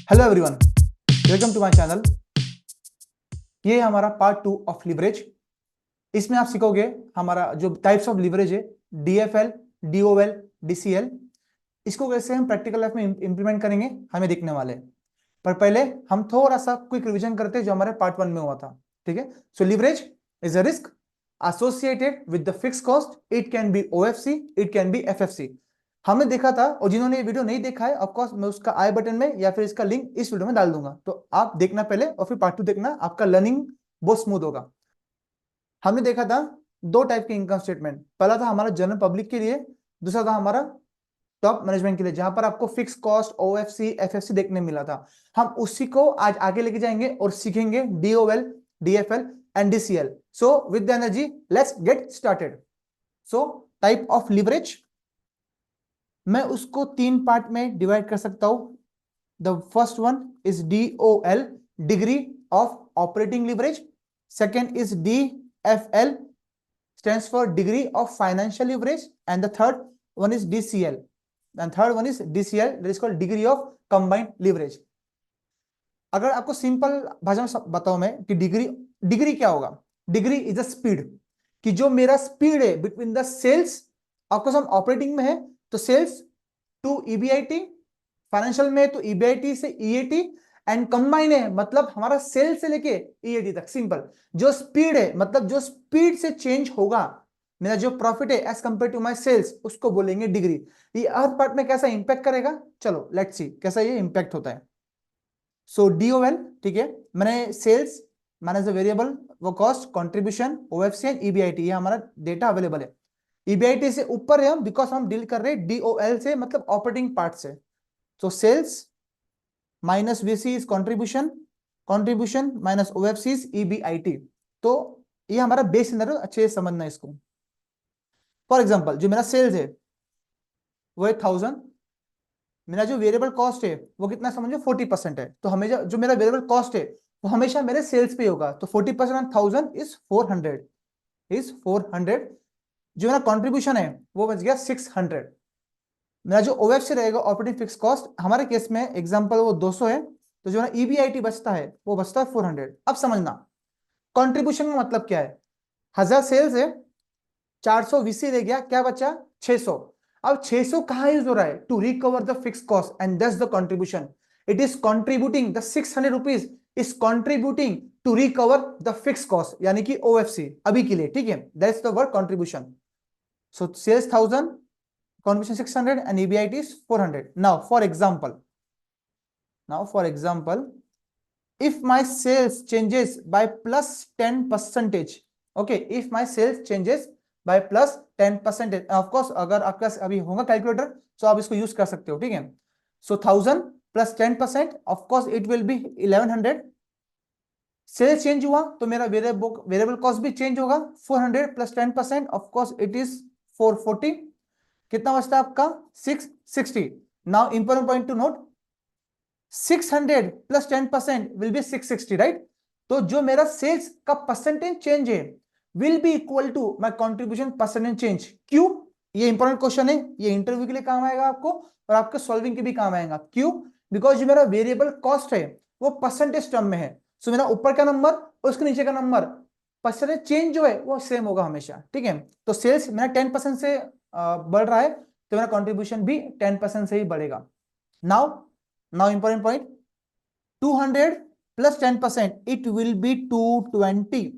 Hello everyone, welcome to my channel. ये हमारा part 2 of leverage. इसमें आप सीखोगे हमारा जो टाइप्स ऑफ लिवरेज है, डीएफएल, डीओएल, डीसीएल। इसको कैसे हम प्रैक्टिकल लाइफ में इंप्लीमेंट करेंगे हमें देखने वाले हैं। पर पहले हम थोड़ा सा क्विक रिवीजन करते हैं जो हमारे पार्ट 1 में हुआ था। ठीक है। So leverage is a risk associated with the fixed cost. It can be OFC, it can be FFC. हमने देखा था, और जिन्होंने ये वीडियो नहीं देखा है ऑफ कोर्स मैं उसका आई बटन में या फिर इसका लिंक इस वीडियो में डाल दूंगा, तो आप देखना पहले और फिर पार्ट 2 देखना, आपका लर्निंग बहुत स्मूथ होगा। हमने देखा था दो टाइप के इनकम स्टेटमेंट। पहला था हमारा जनरल पब्लिक के लिए, दूसरा था हमारा टॉप मैनेजमेंट के लिए, जहां पर आपको फिक्स कॉस्ट, ओएफसी, एफएफसी देखने मिला था। हम उसी को आज आगे लेके जाएंगे और सीखेंगे DOL, DFL and DCL. So with the energy let's get started. So type of leverage मैं उसको 3 पार्ट में डिवाइड कर सकता हूं। The first one is DOL, degree of operating leverage. Second is DFL, stands for degree of financial leverage, and the third one is DCL, and third one is DCL, that is called degree of combined leverage. अगर आपको simple भाषा में बताऊं मैं कि degree क्या होगा। Degree is a speed, कि जो मेरा स्पीड है बिटवीन द सेल्स, आपको हम ऑपरेटिंग में है तो सेल्स टू ईबीआईटी, फाइनेंशियल में तो ईबीआईटी से ईएटी, एंड कंबाइन है मतलब हमारा सेल से लेके ईएटी तक। सिंपल, जो स्पीड है मतलब जो स्पीड से चेंज होगा मेरा जो प्रॉफिट है as compare to my sales, उसको बोलेंगे डिग्री। ये हर पार्ट में कैसा इंपैक्ट करेगा, चलो लेट्स सी कैसा ये इंपैक्ट होता है। सो डीओएल, ठीक है, मैंने सेल्स माइनस द वेरिएबल वो cost, contribution, OFC and EBIT, ये हमारा डेटा अवेलेबल है। ईबीआईटी से ऊपर है हम बिकॉज हम डील कर रहे हैं डीओएल से, मतलब ऑपरेटिंग पार्ट से। So sales minus VC is contribution, contribution minus OFC is EBIT. तो ये हमारा बेस सिनेरियो, अच्छे से समझना है इसको। फॉर एग्जांपल जो मेरा सेल्स है वो है 1000, मेरा जो वेरिएबल कॉस्ट है वो कितना समझो 40% है, तो हमेशा जो मेरा वेरिएबल कॉस्ट है वो हमेशा मेरे सेल्स पे होगा। तो 40% ऑन 1000 इज 400, इज 400। जो मेरा कंट्रीब्यूशन है वो बच गया 600। मेरा जो ओएफसी रहेगा, ऑपरेटिंग फिक्स कॉस्ट, हमारे केस में एग्जांपल वो 200 है, तो जो मेरा ईबीआईटी बचता है वो बचता है 400। अब समझना कंट्रीब्यूशन का मतलब क्या है। 1000 सेल्स है, 400 वीसी रह गया, क्या बचा 600। अब 600 कहां यूज हो रहा है, to recover the fix cost and that's the contribution. It is contributing the 600 rupees is contributing to recover the fix cost, यानी कि ओएफसी अभी के लिए, ठीक है, that's the word contribution. So sales 1000, contribution 600 and EBIT is 400. Now for example, if my sales changes by plus 10%, okay, if my sales changes by plus 10%, of course अगर आपके पास अभी होगा कैलकुलेटर तो आप इसको यूज कर सकते हो, ठीक है। So 1000 plus 10%, of course it will be 1100। Sales change हुआ तो मेरा वेरिएबल कॉस्ट भी चेंज होगा, 400 plus 10%, of course it is 440। कितना बचता है आपका 660। Now important point to note, 600 plus 10% will be 660, right. तो जो मेरा सेल्स का परसेंटेज चेंज है will be equal to my contribution percentage change. क्यों, ये इंपॉर्टेंट क्वेश्चन है, ये इंटरव्यू के लिए काम आएगा आपको और आपके सॉल्विंग के भी काम आएगा। क्यों, बिकॉज जो मेरा वेरिएबल कॉस्ट है वो परसेंटेज टर्म में है। सो मेरा ऊपर का नंबर और उसके नीचे का नंबर, परसेंटेज चेंज जो है वो सेम होगा हमेशा, ठीक है। तो सेल्स मेरा 10% से बढ़ रहा है तो मेरा कंट्रीब्यूशन भी 10% से ही बढ़ेगा। Now important point, 200 plus 10% it will B 220।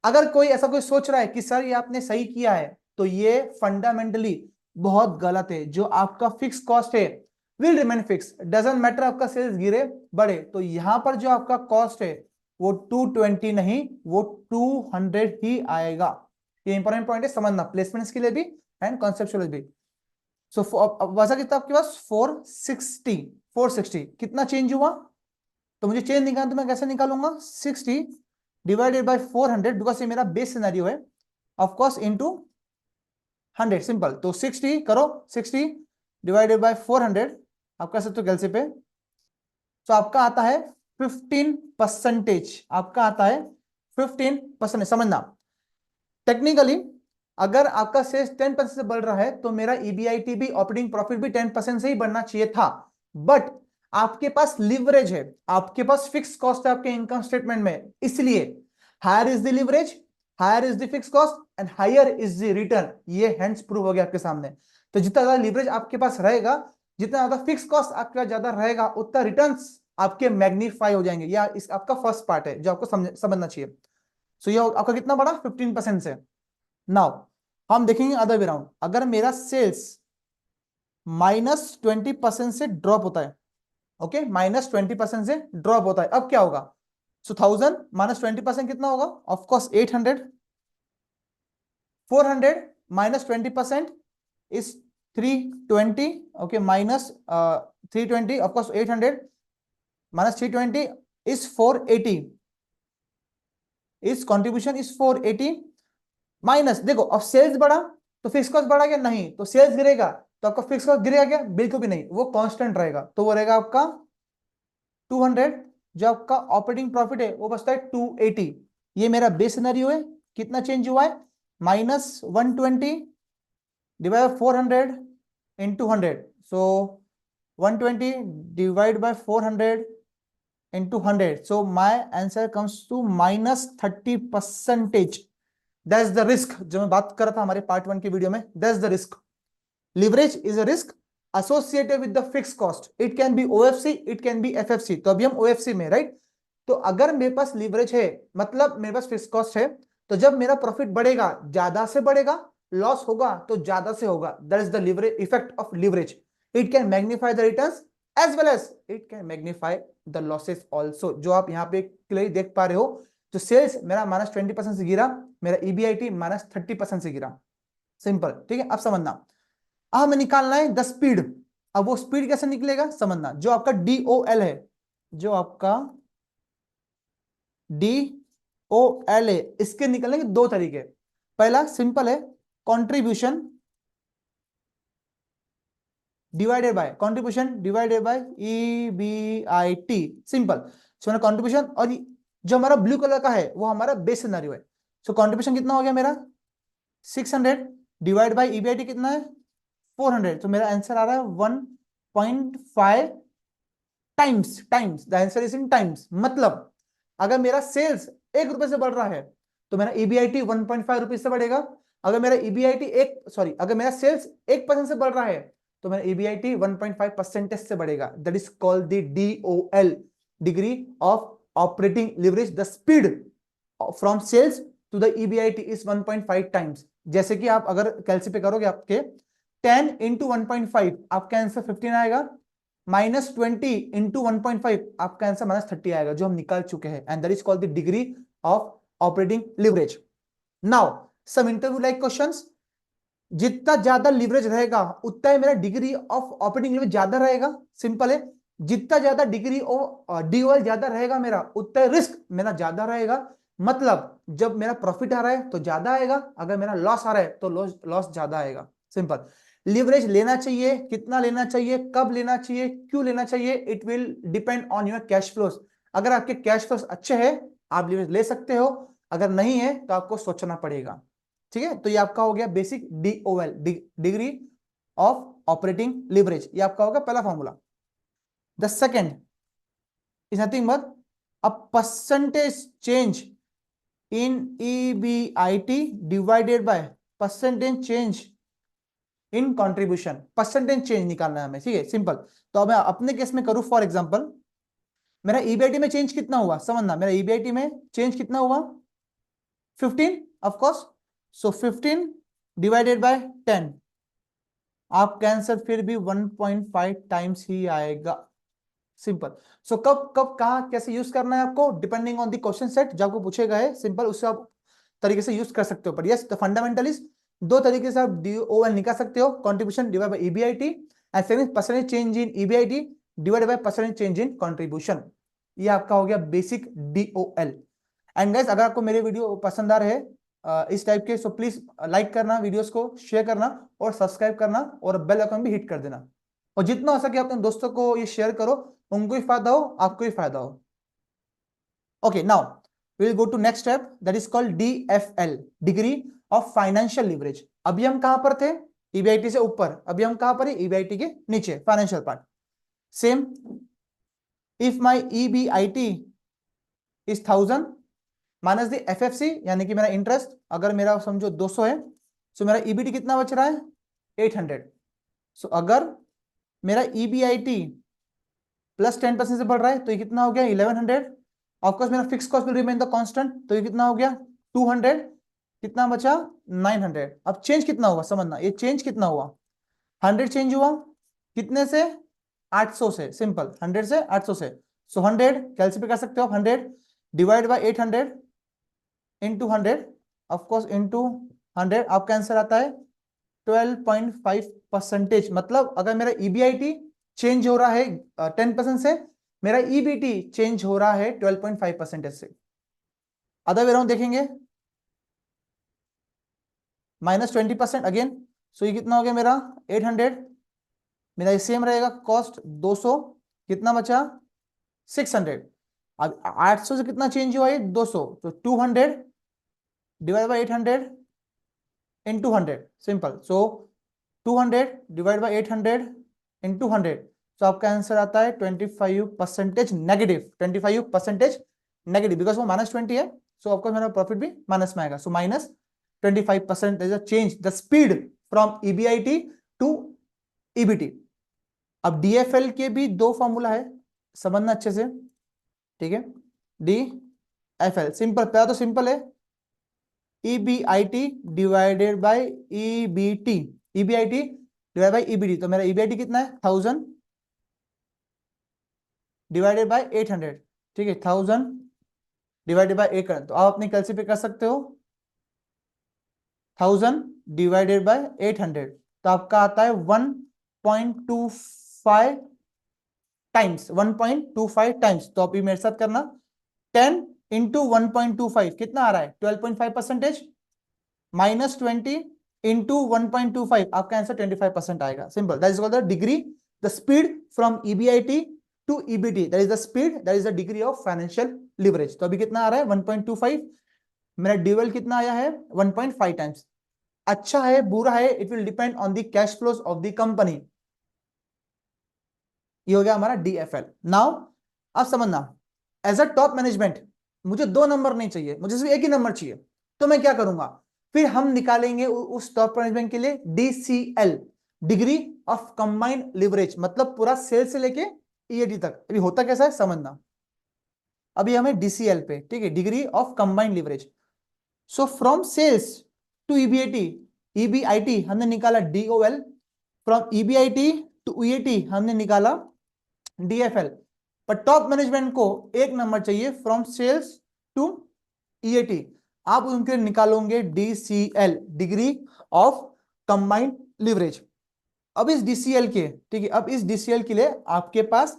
अगर कोई ऐसा कोई सोच रहा है कि सर ये आपने सही किया है, तो ये फंडामेंटली बहुत गलत है। जो आपका फिक्स कॉस्ट है will remain fix, doesn't matter आपका सेल्स गिरे बढ़े। तो यहां पर जो आपका कॉस्ट है वो 220 नहीं, वो 200 ही आएगा। ये इंपॉर्टेंट पॉइंट है, समझना प्लेसमेंट्स के लिए भी एंड कॉन्सेप्चुअल भी। सो वैसा कितना आपके पास 460, 460 कितना चेंज हुआ, तो मुझे चेंज निकालना, तो मैं कैसे निकालूंगा 60 डिवाइडेड बाय 400, बिकॉज ये मेरा बेस सिनेरियो है, ऑफ कोर्स इनटू 100, सिंपल। तो 60 करो, 60 डिवाइडेड बाय 400 आप कर सकते हो कैलसी पे, तो आपका आता है 15%, आपका आता है 15%। समझना टेक्निकली अगर आपका सेल्स 10% से बढ़ रहा है तो मेरा ईबीआईटी भी, ऑपरेटिंग प्रॉफिट भी 10% से ही बढ़ना चाहिए था। बट आपके पास लिवरेज है, आपके पास फिक्स कॉस्ट है आपके इनकम स्टेटमेंट में, इसलिए higher is the leverage, higher is the fix cost and higher is the return. ये हेंस प्रूव हो गया आपके सामने। तो जितना ज्यादा लिवरेज आपके पास रहेगा, जितना ज्यादा फिक्स कॉस्ट आपके पास ज्यादा रहेगा, उतना रिटर्न्स आपके मैग्नीफाई हो जाएंगे। या इस आपका फर्स्ट पार्ट है जो आपको समझना चाहिए। सो ये आपका कितना बड़ा 15% से। नाउ हम देखेंगे अदर वे राउंड। अगर मेरा सेल्स -20% से ड्रॉप होता है, ओके, -20% से ड्रॉप होता है, अब क्या होगा? सो 1000 -20% कितना होगा? Of course 800। 400 -20% is 320, okay, minus 320, of course 800 -320 is 480, इस कंट्रीब्यूशन इज 480 माइनस, देखो अब सेल्स बढ़ा तो फिक्स कॉस्ट बढ़ा क्या? नहीं। तो सेल्स गिरेगा तो आपका फिक्स कॉस्ट गिरेगा क्या? बिल्कुल भी नहीं, वो कांस्टेंट रहेगा। तो वो रहेगा आपका 200। जो आपका ऑपरेटिंग प्रॉफिट है वो बचता है 280। ये मेरा बेस सिनेरियो है। कितना चेंज हुआ है? -120 divide 400 into 100। So 120 divide by 400 into 100. So my answer comes to -30%. That's the risk जो मैं बात कर रहा था हमारे पार्ट 1 की वीडियो में। That's the risk. Leverage is a risk associated with the fixed cost. It can be OFC, it can be FFC. तो अभी हम OFC में, राइट? तो अगर मेरे पास लीवरेज है, मतलब मेरे पास फिक्स कॉस्ट है, तो जब मेरा प्रॉफिट बढ़ेगा ज्यादा से बढ़ेगा, लॉस होगा तो ज्यादा से होगा। That is the leverage effect of leverage. It can magnify the returns as well as it can magnify the losses also. जो आप यहाँ पे क्लियरली देख पा रहे हो, तो सेल्स मेरा -20% से गिरा, मेरा EBIT -30% से गिरा। सिंपल, ठीक है? अब समझना, अब हमें निकालना है द स्पीड। अब वो स्पीड कैसे निकलेगा समझना। जो आपका DOL है, जो आपका DOL है, इसके निकलने के दो तरीके। पहला सिंपल है, contribution divided by EBIT। Simple. So मेरा कंट्रीब्यूशन, और जो हमारा ब्लू कलर का है वो हमारा बेस सिनेरियो है। सो कंट्रीब्यूशन कितना हो गया मेरा? 600 डिवाइड बाय EBIT कितना है? 400। तो मेरा आंसर आ रहा है 1.5 times. The answer is in times. मतलब अगर मेरा सेल्स 1 रुपए से बढ़ रहा है तो मेरा EBIT 1.5 रुपीज से बढ़ेगा। अगर मेरा EBIT अगर मेरा सेल्स 1% से बढ़ रहा है तो मेरा EBIT 1.5% से बढ़ेगा। That is called the DOL, degree of operating leverage. The speed from sales to the EBIT is 1.5 times. जैसे कि आप अगर कैलसी पे करोगे, आपके 10 इंटू 1.5 आपका आंसर 15 आएगा, -20 इंटू 1.5 आपका आंसर -30 आएगा, जो हम निकाल चुके हैं। And that is called the degree of operating leverage. Now some interview like questions. जितना ज्यादा लिवरेज रहेगा उतना ही मेरा डिग्री ऑफ ऑपरेटिंग लिवरेज ज्यादा रहेगा। सिंपल है। जितना ज्यादा डिग्री ऑफ DOL ज्यादा रहेगा मेरा, उतना रिस्क मेरा ज्यादा रहेगा। मतलब जब मेरा प्रॉफिट आ रहा है तो ज्यादा आएगा, अगर मेरा लॉस आ रहा है तो लॉस ज्यादा आएगा। सिंपल। लिवरेज लेना चाहिए, कितना लेना चाहिए, कब लेना चाहिए, क्यों लेना चाहिए, it will depend on your cash flows. अगर आपके कैश फ्लोस अच्छे हैं आप लिवरेज ले सकते हो, अगर नहीं है तो आपको सोचना पड़ेगा। ठीक है? तो ये आपका हो गया basic DOL, degree of operating leverage. ये आपका होगा पहला formula. The second is nothing but a percentage change in EBIT divided by percentage change in contribution. Percentage change निकालना है हमें, ठीक है? सिंपल। तो अब मैं अपने केस में करूं, फॉर एग्जांपल मेरा EBIT में चेंज कितना हुआ समझना। मेरा EBIT में चेंज कितना हुआ? 15 of course. So 15 divided by 10, आपका आंसर फिर भी 1.5 टाइम्स ही आएगा। सिंपल। सो कब कब कहां कैसे यूज करना है आपको, depending on the question set जो आपको पूछेगा है। सिंपल, उससे आप तरीके से यूज कर सकते हो। पर यस, द फंडामेंटल इज दो तरीके से आप DOL निकाल सकते हो, contribution divide by EBIT and second percentage change in EBIT divide by percentage change in contribution. ये आपका हो गया बेसिक DOL। एंड गाइस, अगर आपको मेरे वीडियो पसंद आ रहे हैं इस टाइप के, सो प्लीज लाइक करना, वीडियोस को शेयर करना और सब्सक्राइब करना और बेल आइकन भी हिट कर देना। और जितना हो सके अपने दोस्तों को ये शेयर करो, उनको भी फायदा हो, आपको भी फायदा हो। Okay, now we will go to next step, that is called DFL, degree of financial leverage. अभी हम कहां पर थे? EBIT से ऊपर। अभी हम कहां पर है? EBIT के नीचे, financial part. Same if my EBIT is 1000 minus the FFC यानी कि मेरा इंटरेस्ट, अगर मेरा समझो 200 है, सो मेरा EBT कितना बच रहा है 800। सो अगर मेरा EBIT प्लस 10% से बढ़ रहा है तो ये कितना हो गया 1100। ऑफकोर्स मेरा fix cost will remain the constant, तो ये कितना हो गया 200। कितना बचा 900। अब चेंज कितना हुआ समझना, ये चेंज कितना हुआ 100 चेंज हुआ, कितने से 800 से, सिंपल 100 से 800 से। सो 100 कैलकुलेट कर सकते हो आप, 100 divide by 800 into 100, of course into 100, आपका आंसर आता है 12.5%। मतलब अगर मेरा EBIT चेंज हो रहा है 10% से, मेरा EBT चेंज हो रहा है 12.5% से। अदर वे राउंड देखेंगे -20% अगेन, सो ये कितना हो गया मेरा 800। मेरा ये सेम रहेगा, कॉस्ट 200, कितना बचा 600। अब 800 से कितना चेंज हुआ है 200, तो 200 divide by 800 into 100, simple. So 200 divide by 800 into 100, तो आपका आंसर आता है 25% नेगेटिव, 25% नेगेटिव, बिकॉज वो -20 है, सो आपका मेरा प्रॉफिट भी माइनस में आएगा। So -25% is a change the speed from EBIT to EBT। अब DFL के भी दो फॉर्मूला है, समझना अच्छे से, ठीक है। DFL सिंपल, पहला तो सिंपल है EBIT divided by EBT, EBIT divide by EBT, तो मेरा EBIT कितना है 1000 डिवाइडेड बाय 800, ठीक है 1000 डिवाइडेड बाय 800, तो आप अपने कैलकुलेट कर सकते हो 1000 डिवाइडेड बाय 800, तो आपका आता है 1.25 टाइम्स, 1.25 टाइम्स। तो आप ये मेरे साथ करना, 10 इंटू 1.25 कितना आ रहा है 12.5%, माइनस 20 इंटू 1.25, आपका आंसर 25% आएगा, simple. That is called the degree, the speed from EBIT to EBT, that is the speed, that is the degree of financial leverage. तो अभी कितना आ रहा है 1.25, मेरा ड्यूअल कितना आया है 1.5 टाइम्स। अच्छा है बुरा है, it will depend on the cash flows of the company. ये हो गया हमारा DFL। नाउ अब समझना, एज अ टॉप मैनेजमेंट मुझे 2 नंबर नहीं चाहिए, मुझे सिर्फ एक ही नंबर चाहिए, तो मैं क्या करूंगा, फिर हम निकालेंगे उस टॉप मैनेजमेंट के लिए DCL, degree of combined leverage, मतलब पूरा सेल से लेके EAT तक। अभी होता कैसा है समझना, अभी हमें DCL पे, ठीक है, degree of combined leverage. So from sales to EBIT हमने निकाला DOL, from EBIT to EAT हमने निकाला DFL, पर टॉप मैनेजमेंट को एक नंबर चाहिए फ्रॉम सेल्स टू EAT, आप उनके निकालोगे DCL, degree of combined leverage. अब इस DCL के, ठीक है, अब इस DCL के लिए आपके पास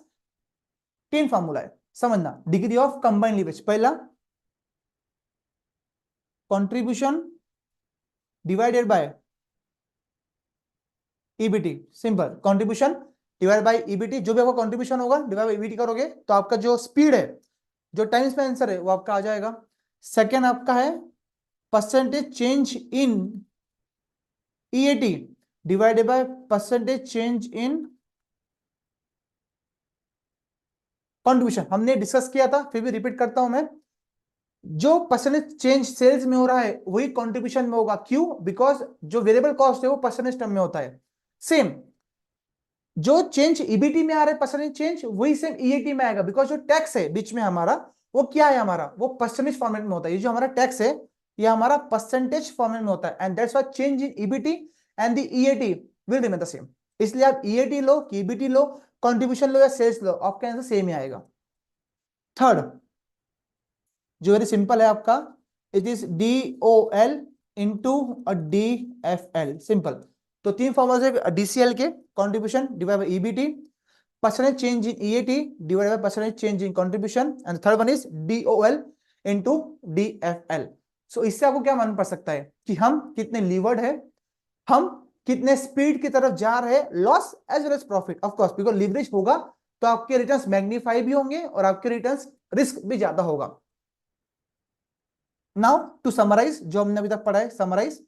3 फार्मूला है, समझना। डिग्री ऑफ कंबाइंड लिवरेज, पहला contribution divided bye EBT, simple, contribution divide by EBT, जो भी आपका कंट्रीब्यूशन होगा डिवाइड बाय EBT करोगे तो आपका जो स्पीड है, जो टाइम्स में आंसर है वो आपका आ जाएगा। सेकेंड आपका है percentage change in EAT divided by percentage change in contribution. हमने डिस्कस किया था, फिर भी रिपीट करता हूं मैं, जो परसेंटेज चेंज सेल्स में हो रहा है वही कंट्रीब्यूशन में होगा, क्यों, बिकॉज जो वेरिएबल कॉस्ट है वो परसेंटेज टर्म में होता है। सेम जो चेंज EBT में आ रहा है परसेंटेज चेंज, वही सेम EAT में आएगा, बिकॉज जो टैक्स है बीच में हमारा, वो क्या है हमारा, वो परसेंटेज फॉर्मेट में होता है। ये जो हमारा टैक्स है ये हमारा परसेंटेज फॉर्मेट में होता है, and that's why change in EBT and the EAT will remain the same. इसलिए आप EAT लो कि EBT लो, कंट्रीब्यूशन लो या सेल्स लो, आपका आंसर सेम ही आएगा। थर्ड जो वेरी सिंपल है आपका, it is DOL into DFL, simple. तो 3 फॉर्मूला है DCL के, contribution divide by EBT, percentage change in EAT divided by percentage change in contribution, and the third one is DOL into DFL। so इससे आपको क्या मालूम पड़ सकता है कि हम कितने लीवर्ड है, हम कितने स्पीड की तरफ जा रहे हैं, loss as well as profit, of course because leverage होगा तो आपके रिटर्न्स मैग्नीफाई भी होंगे और आपके रिटर्न्स रिस्क भी ज्यादा होगा। नाउ टू समराइज जो हमने अभी तक पढ़ा है, summarise,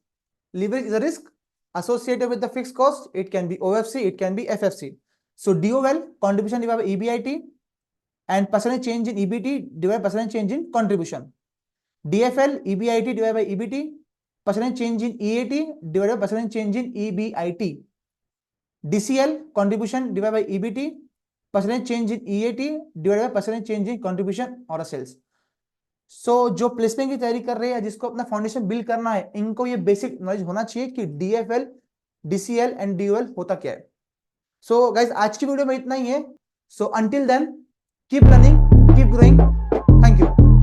leverage is a risk associated with the fixed cost, it can be OFC, it can be FFC। So DOL contribution divided by EBIT, and percentage change in EBT divided by percentage change in contribution. DFL, EBIT divided by EBT, percentage change in EAT divided by percentage change in EBIT. DCL, contribution divided by EBT, percentage change in EAT divided by percentage change in contribution or sales. So जो placement की तैयारी कर रहे हैं, जिसको अपना foundation build करना है, इनको ये बेसिक नॉलेज होना चाहिए कि DFL, DCL एंड DOL होता क्या है. सो गाइज आज की वीडियो में इतना ही है. So until then keep learning, keep growing. Thank you.